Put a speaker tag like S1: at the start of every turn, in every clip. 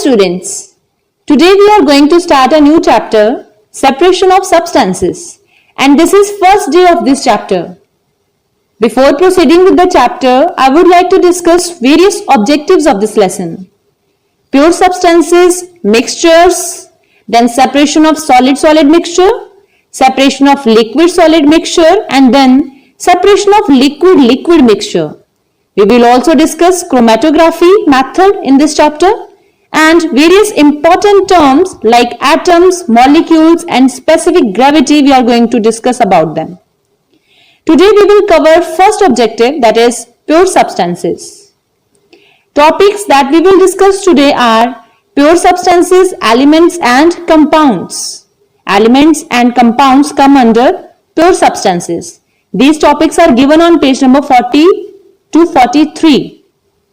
S1: students, today we are going to start a new chapter, separation of substances, and this is first day of this chapter. Before proceeding with the chapter, I would like to discuss various objectives of this lesson. Pure substances, mixtures, then separation of solid-solid mixture, separation of liquid-solid mixture, and then separation of liquid-liquid mixture. We will also discuss chromatography method in this chapter and various important terms like atoms, molecules and specific gravity. We are going to discuss about them. Today we will cover first objective, that is pure substances. Topics that we will discuss today are pure substances, elements and compounds. Elements and compounds come under pure substances. These topics are given on page number 40 to 43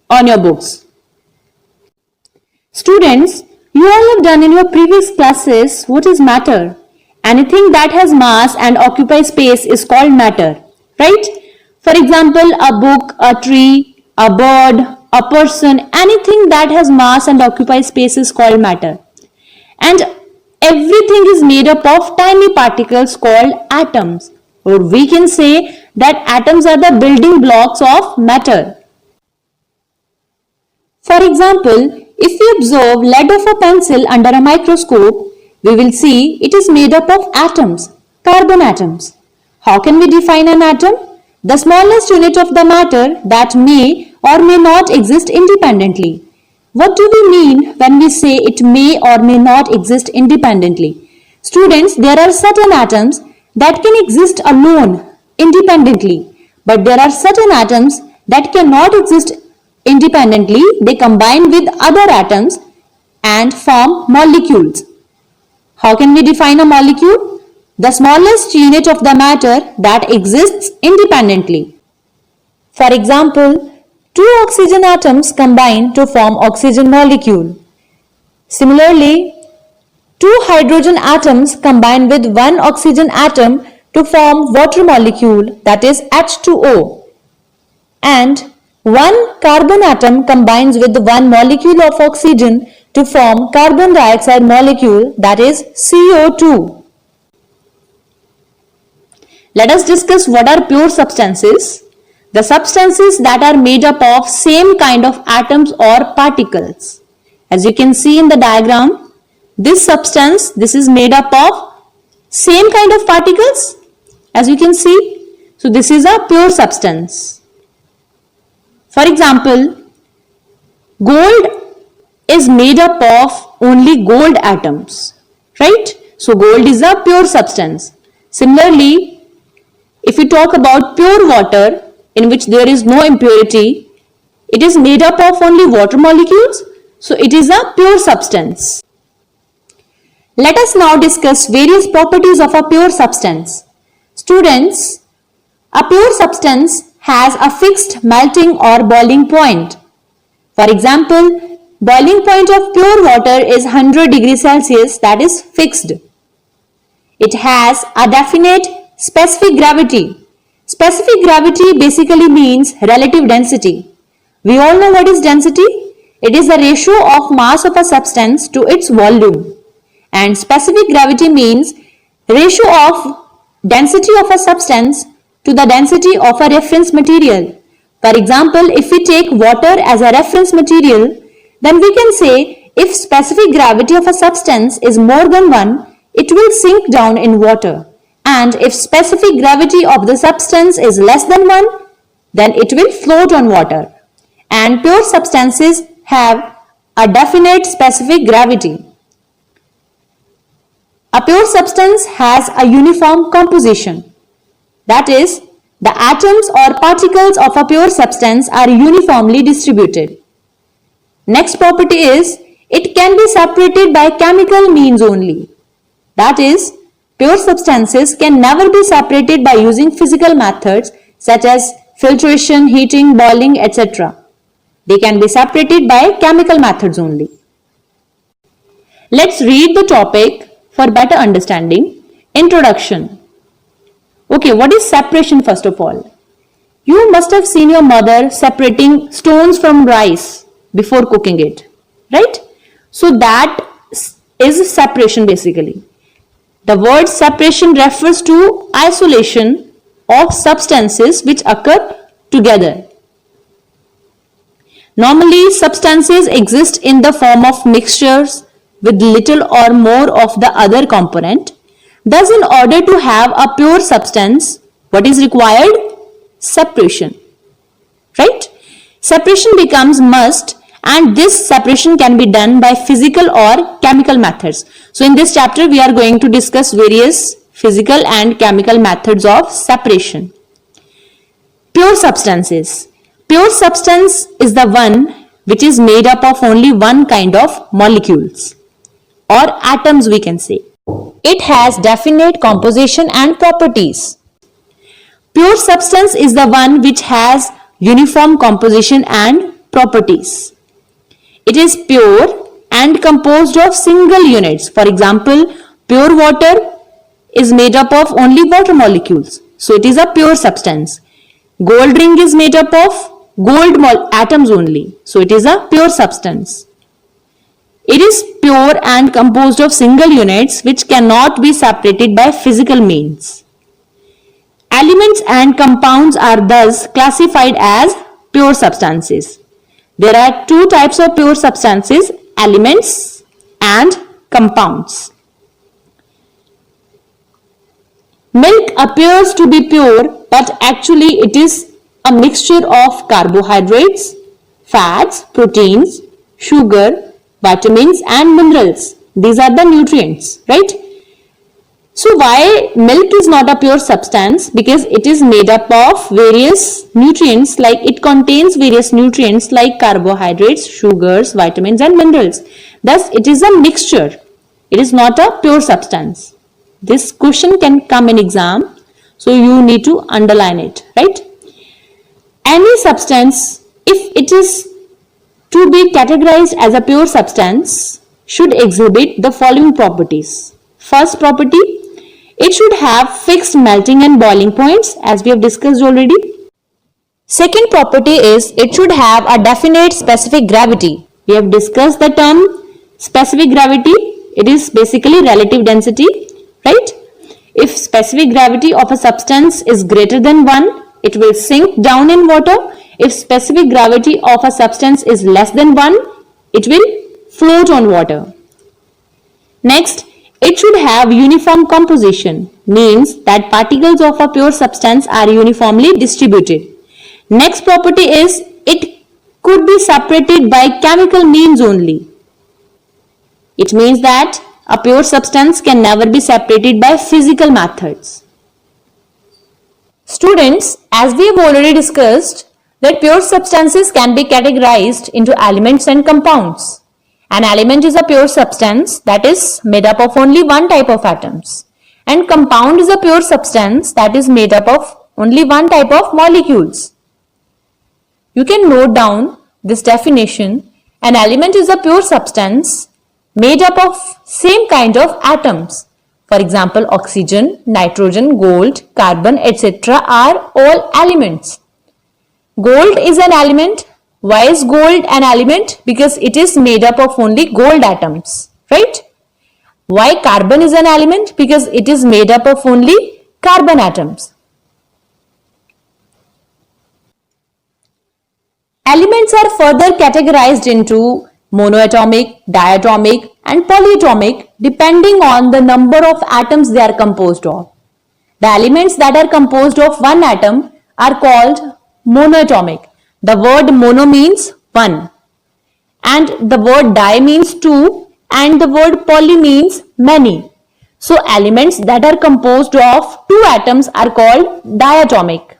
S1: on your books. Students, you all have done in your previous classes what is matter. Anything that has mass and occupies space is called matter, right? For example, a book, a tree, a bird, a person, anything that has mass and occupies space is called matter. And everything is made up of tiny particles called atoms. Or we can say that atoms are the building blocks of matter. For example, if we observe lead of a pencil under a microscope, we will see it is made up of atoms, carbon atoms. How can we define an atom? The smallest unit of the matter that may or may not exist independently. What do we mean when we say it may or may not exist independently? Students, there are certain atoms that can exist alone, independently. But there are certain atoms that cannot exist independently. They combine with other atoms and form molecules. How can we define a molecule? The smallest unit of the matter that exists independently. For example, two oxygen atoms combine to form oxygen molecule. Similarly, two hydrogen atoms combine with one oxygen atom to form water molecule, that is H2O. And one carbon atom combines with one molecule of oxygen to form carbon dioxide molecule, that is CO2. Let us discuss what are pure substances. The substances that are made up of same kind of atoms or particles. As you can see in the diagram, this substance, this is made up of same kind of particles, as you can see. So this is a pure substance. For example, gold is made up of only gold atoms, right? So gold is a pure substance. Similarly, if we talk about pure water in which there is no impurity, it is made up of only water molecules. So it is a pure substance. Let us now discuss various properties of a pure substance. Students, a pure substance has a fixed melting or boiling point. For example, boiling point of pure water is 100 degrees Celsius, that is fixed. It has a definite specific gravity. Specific gravity basically means relative density. We all know what is density. It is the ratio of mass of a substance to its volume. And specific gravity means ratio of density of a substance to the density of a reference material. For example, if we take water as a reference material, then we can say if specific gravity of a substance is more than 1, it will sink down in water. And if specific gravity of the substance is less than 1, then it will float on water. And pure substances have a definite specific gravity. A pure substance has a uniform composition. That is, the atoms or particles of a pure substance are uniformly distributed. Next property is, it can be separated by chemical means only. That is, pure substances can never be separated by using physical methods such as filtration, heating, boiling, etc. They can be separated by chemical methods only. Let's read the topic for better understanding. Introduction. Okay, what is separation first of all? You must have seen your mother separating stones from rice before cooking it, right? So that is separation basically. The word separation refers to isolation of substances which occur together. Normally, substances exist in the form of mixtures with little or more of the other component. Thus, in order to have a pure substance, what is required? Separation. Right? Separation becomes must, and this separation can be done by physical or chemical methods. So, in this chapter, we are going to discuss various physical and chemical methods of separation. Pure substances. Pure substance is the one which is made up of only one kind of molecules or atoms, we can say. It has definite composition and properties. Pure substance is the one which has uniform composition and properties. It is pure and composed of single units. For example, pure water is made up of only water molecules. So it is a pure substance. Gold ring is made up of gold atoms only. So it is a pure substance. It is pure and composed of single units which cannot be separated by physical means. Elements and compounds are thus classified as pure substances. There are two types of pure substances, elements and compounds. Milk appears to be pure, but actually it is a mixture of carbohydrates, fats, proteins, sugar, vitamins and minerals. These are the nutrients, right? So why milk is not a pure substance? Because it is made up of various nutrients, like it contains various nutrients like carbohydrates, sugars, vitamins and minerals. Thus it is a mixture. It is not a pure substance. This question can come in exam, so you need to underline it, right? Any substance, if it is to be categorized as a pure substance, should exhibit the following properties. First property, it should have fixed melting and boiling points, as we have discussed already. Second property is it should have a definite specific gravity. We have discussed the term specific gravity. It is basically relative density, right? If specific gravity of a substance is greater than 1, it will sink down in water. If specific gravity of a substance is less than 1, it will float on water. Next, it should have uniform composition, means that particles of a pure substance are uniformly distributed. Next property is it could be separated by chemical means only. It means that a pure substance can never be separated by physical methods. Students, as we have already discussed, that pure substances can be categorized into elements and compounds. An element is a pure substance that is made up of only one type of atoms. And compound is a pure substance that is made up of only one type of molecules. You can note down this definition. An element is a pure substance made up of same kind of atoms. For example, oxygen, nitrogen, gold, carbon, etc. are all elements. Gold is an element. Why is gold an element? Because it is made up of only gold atoms, right? Why carbon is an element? Because it is made up of only carbon atoms. Elements are further categorized into monoatomic, diatomic and polyatomic depending on the number of atoms they are composed of. The elements that are composed of one atom are called monoatomic. The word mono means one, and the word di means two, and the word poly means many. So elements that are composed of two atoms are called diatomic,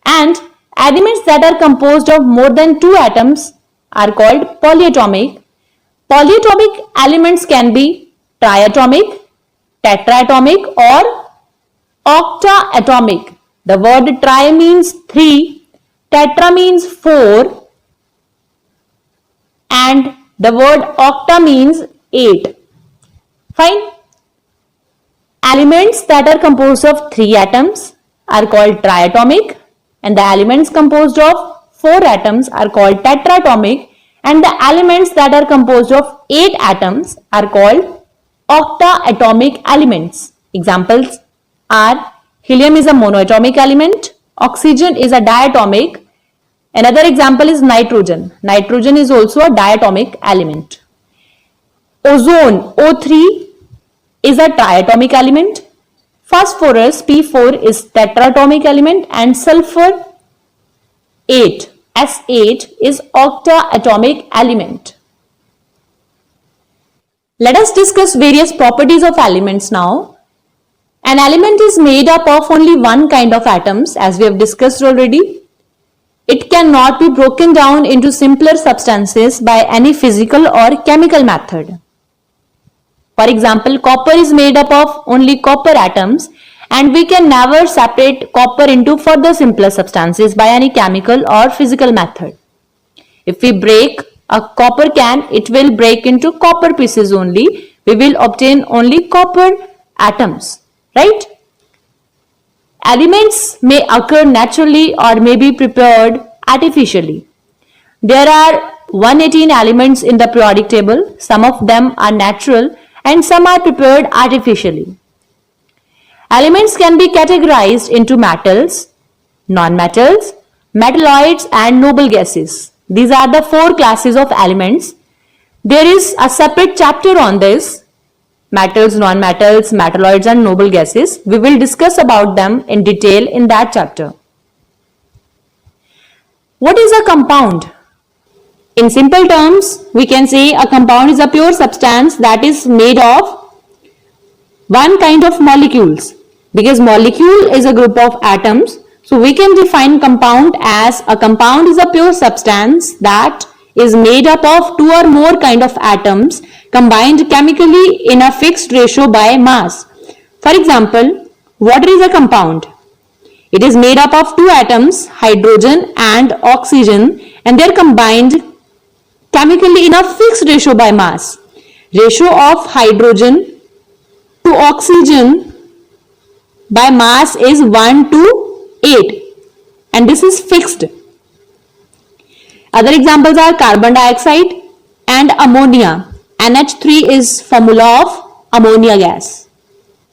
S1: and elements that are composed of more than two atoms are called polyatomic. Polyatomic elements can be triatomic, tetraatomic or octaatomic. The word tri means 3, tetra means 4 and the word octa means 8. Fine. Elements that are composed of 3 atoms are called triatomic and the elements composed of 4 atoms are called tetraatomic and the elements that are composed of 8 atoms are called octaatomic elements. Examples are helium is a monoatomic element, oxygen is a diatomic. Another example is nitrogen. Nitrogen is also a diatomic element. Ozone, O3, is a triatomic element. Phosphorus, P4, is tetratomic element, and sulfur 8, S8, is octaatomic element. Let us discuss various properties of elements now. An element is made up of only one kind of atoms, as we have discussed already. It cannot be broken down into simpler substances by any physical or chemical method. For example, copper is made up of only copper atoms, and we can never separate copper into further simpler substances by any chemical or physical method. If we break a copper can, it will break into copper pieces only. We will obtain only copper atoms, right? Elements may occur naturally or may be prepared artificially. There are 118 elements in the periodic table. Some of them are natural and some are prepared artificially. Elements can be categorized into metals, non-metals, metalloids, and noble gases. These are the 4 classes of elements. There is a separate chapter on this: metals, non-metals, metalloids, and noble gases. We will discuss about them in detail in that chapter. What is a compound? In simple terms, we can say a compound is a pure substance that is made of one kind of molecules. Because molecule is a group of atoms, so we can define compound as a compound is a pure substance that is made up of 2 or more kind of atoms combined chemically in a fixed ratio by mass. For example, water is a compound. It is made up of 2 atoms, hydrogen and oxygen, and they are combined chemically in a fixed ratio by mass. Ratio of hydrogen to oxygen by mass is 1 to 8, and this is fixed. Other examples are carbon dioxide and ammonia. NH3 is formula of ammonia gas.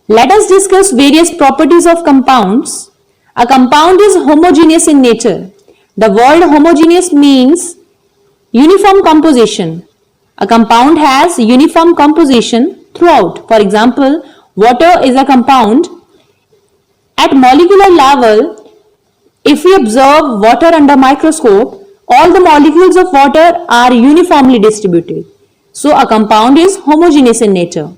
S1: Let us discuss various properties of compounds. A compound is homogeneous in nature. The word homogeneous means uniform composition. A compound has uniform composition throughout. For example, water is a compound. At molecular level, if we observe water under microscope, all the molecules of water are uniformly distributed. So a compound is homogeneous in nature.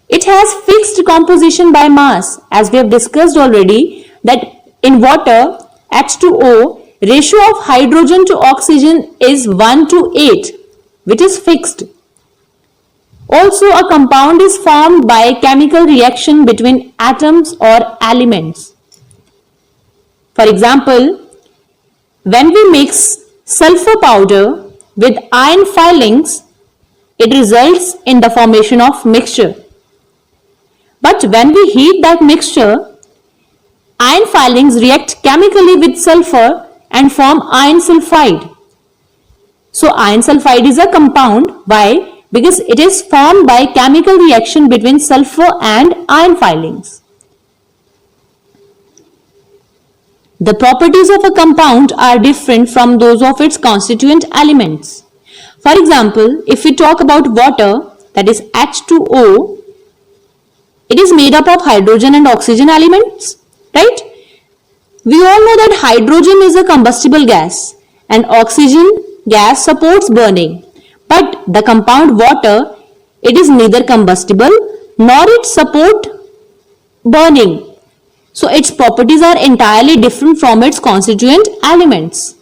S1: It has fixed composition by mass, as we have discussed already that in water, H2O, ratio of hydrogen to oxygen is 1 to 8, which is fixed. Also, a compound is formed by chemical reaction between atoms or elements. For example, when we mix sulfur powder with iron filings, it results in the formation of mixture. But when we heat that mixture, iron filings react chemically with sulfur and form iron sulfide. So iron sulfide is a compound. Why? Because it is formed by chemical reaction between sulfur and iron filings. The properties of a compound are different from those of its constituent elements. For example, if we talk about water, that is H2O, it is made up of hydrogen and oxygen elements, right? We all know that hydrogen is a combustible gas and oxygen gas supports burning. But the compound water, it is neither combustible nor it support burning. So its properties are entirely different from its constituent elements.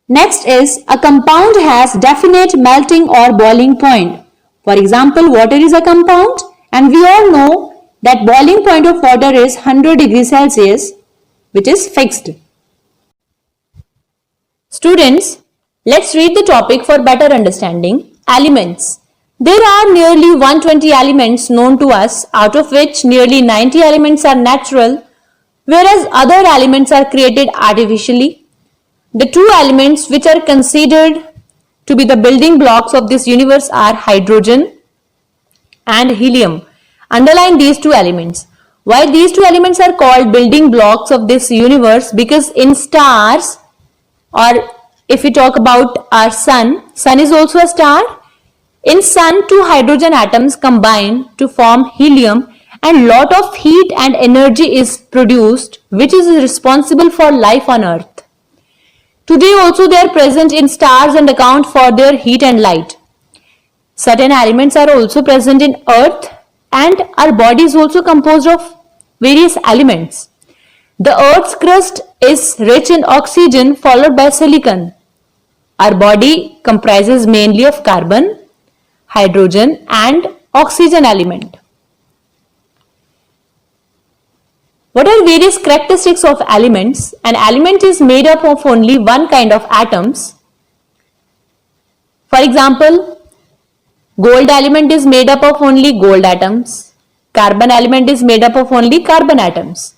S1: Next is a compound has definite melting or boiling point. For example, water is a compound and we all know that boiling point of water is 100 degrees Celsius, which is fixed. Students, let's read the topic for better understanding. Elements. There are nearly 120 elements known to us, out of which nearly 90 elements are natural, whereas other elements are created artificially. The two elements which are considered to be the building blocks of this universe are hydrogen and helium. Underline these two elements. Why these two elements are called building blocks of this universe? Because in stars, or if we talk about our sun is also a star. In sun, two hydrogen atoms combine to form helium, and lot of heat and energy is produced, which is responsible for life on earth. Today also they are present in stars and account for their heat and light. Certain elements are also present in earth, and our body is also composed of various elements. The earth's crust is rich in oxygen followed by silicon. Our body comprises mainly of carbon, hydrogen and oxygen element. What are various characteristics of elements? An element is made up of only one kind of atoms. For example, gold element is made up of only gold atoms. Carbon element is made up of only carbon atoms.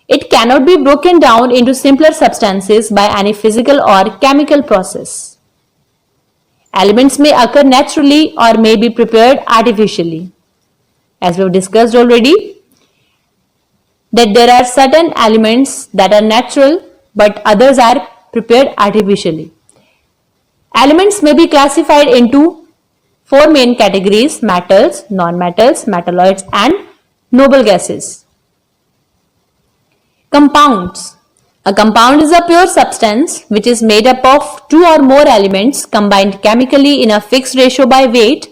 S1: It cannot be broken down into simpler substances by any physical or chemical process. Elements may occur naturally or may be prepared artificially. As we have discussed already, that there are certain elements that are natural but others are prepared artificially. Elements may be classified into four main categories: metals, non-metals, metalloids and noble gases. Compounds. A compound is a pure substance which is made up of two or more elements combined chemically in a fixed ratio by weight,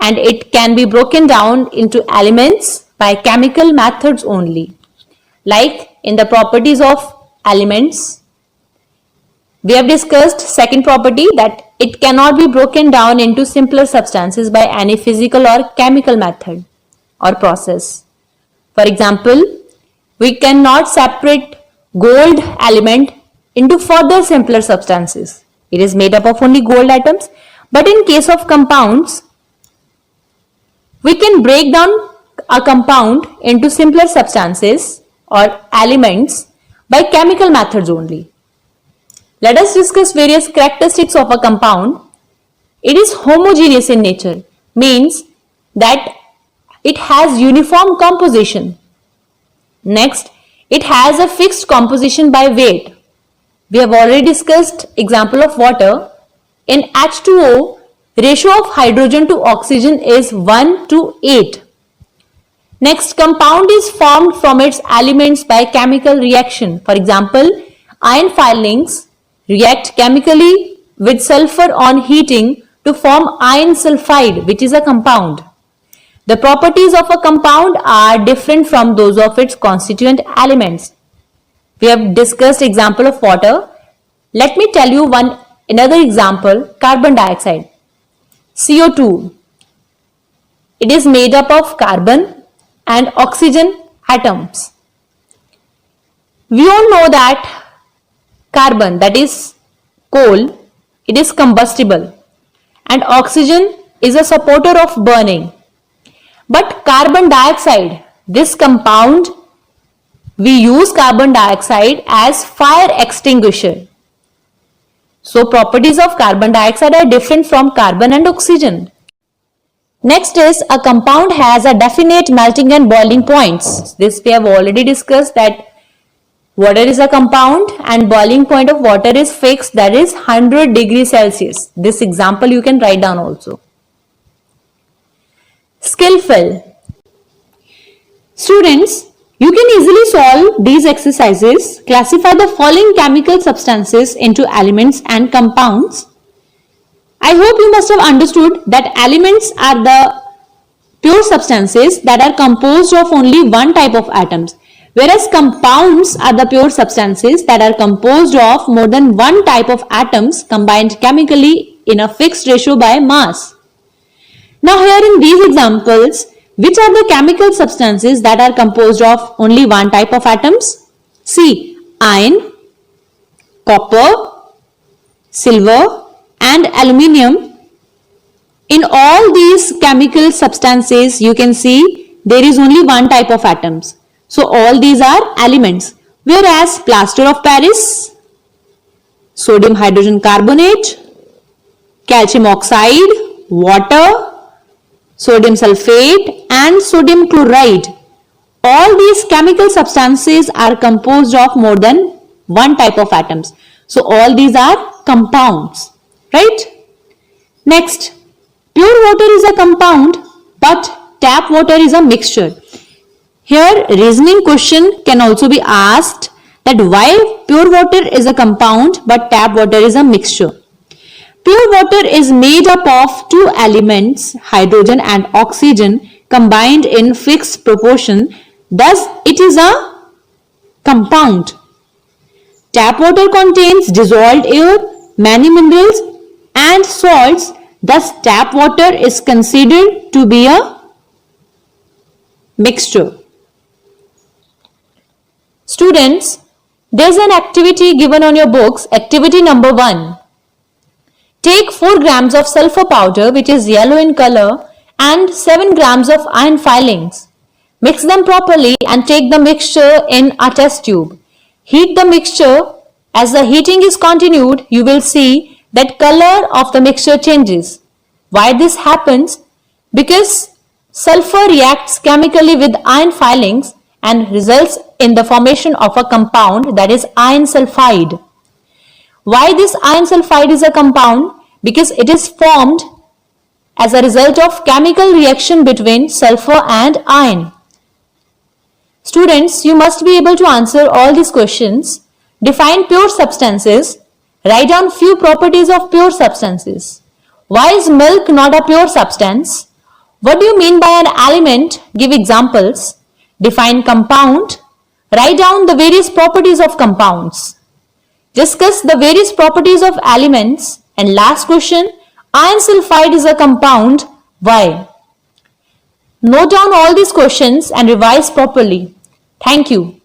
S1: and it can be broken down into elements by chemical methods only. Like in the properties of elements, we have discussed second property, that it cannot be broken down into simpler substances by any physical or chemical method or process. For example, we cannot separate gold element into further simpler substances. It is made up of only gold atoms. But in case of compounds, we can break down a compound into simpler substances or elements by chemical methods only. Let us discuss various characteristics of a compound. It is homogeneous in nature, means that it has uniform composition. Next, it has a fixed composition by weight. We have already discussed example of water. In H2O, ratio of hydrogen to oxygen is 1:8. Next, compound is formed from its elements by chemical reaction. For example, iron filings react chemically with sulfur on heating to form iron sulfide, which is a compound. The properties of a compound are different from those of its constituent elements. We have discussed example of water. Let me tell you another example, carbon dioxide. CO2. It is made up of carbon and oxygen atoms. We all know that carbon, that is coal, it is combustible, and oxygen is a supporter of burning. But carbon dioxide, this compound, we use carbon dioxide as fire extinguisher. So properties of carbon dioxide are different from carbon and oxygen. Next is, a compound has a definite melting and boiling points. This we have already discussed, that water is a compound and boiling point of water is fixed, that is 100 degrees Celsius. This example you can write down also. Skillful. Students, you can easily solve these exercises. Classify the following chemical substances into elements and compounds. I hope you must have understood that elements are the pure substances that are composed of only one type of atoms, whereas compounds are the pure substances that are composed of more than one type of atoms combined chemically in a fixed ratio by mass. Now here in these examples, which are the chemical substances that are composed of only one type of atoms? See, iron, copper, silver and aluminium. In all these chemical substances, you can see there is only one type of atoms. So all these are elements. Whereas plaster of Paris, sodium hydrogen carbonate, calcium oxide, water, sodium sulfate and sodium chloride. All these chemical substances are composed of more than one type of atoms. So all these are compounds, right? Next, pure water is a compound but tap water is a mixture. Here reasoning question can also be asked that why pure water is a compound but tap water is a mixture. Pure water is made up of two elements, hydrogen and oxygen, combined in fixed proportion. Thus, it is a compound. Tap water contains dissolved air, many minerals and salts. Thus, tap water is considered to be a mixture. Students, there is an activity given on your books. Activity number 1. Take 4 grams of sulfur powder, which is yellow in color, and 7 grams of iron filings. Mix them properly and take the mixture in a test tube. Heat the mixture. As the heating is continued, you will see that color of the mixture changes. Why this happens? Because sulfur reacts chemically with iron filings and results in the formation of a compound, that is iron sulfide. Why this iron sulfide is a compound? Because it is formed as a result of chemical reaction between sulfur and iron. Students, you must be able to answer all these questions. Define pure substances. Write down few properties of pure substances. Why is milk not a pure substance? What do you mean by an element? Give examples. Define compound. Write down the various properties of compounds. Discuss the various properties of elements. And last question, iron sulfide is a compound. Why? Note down all these questions and revise properly. Thank you.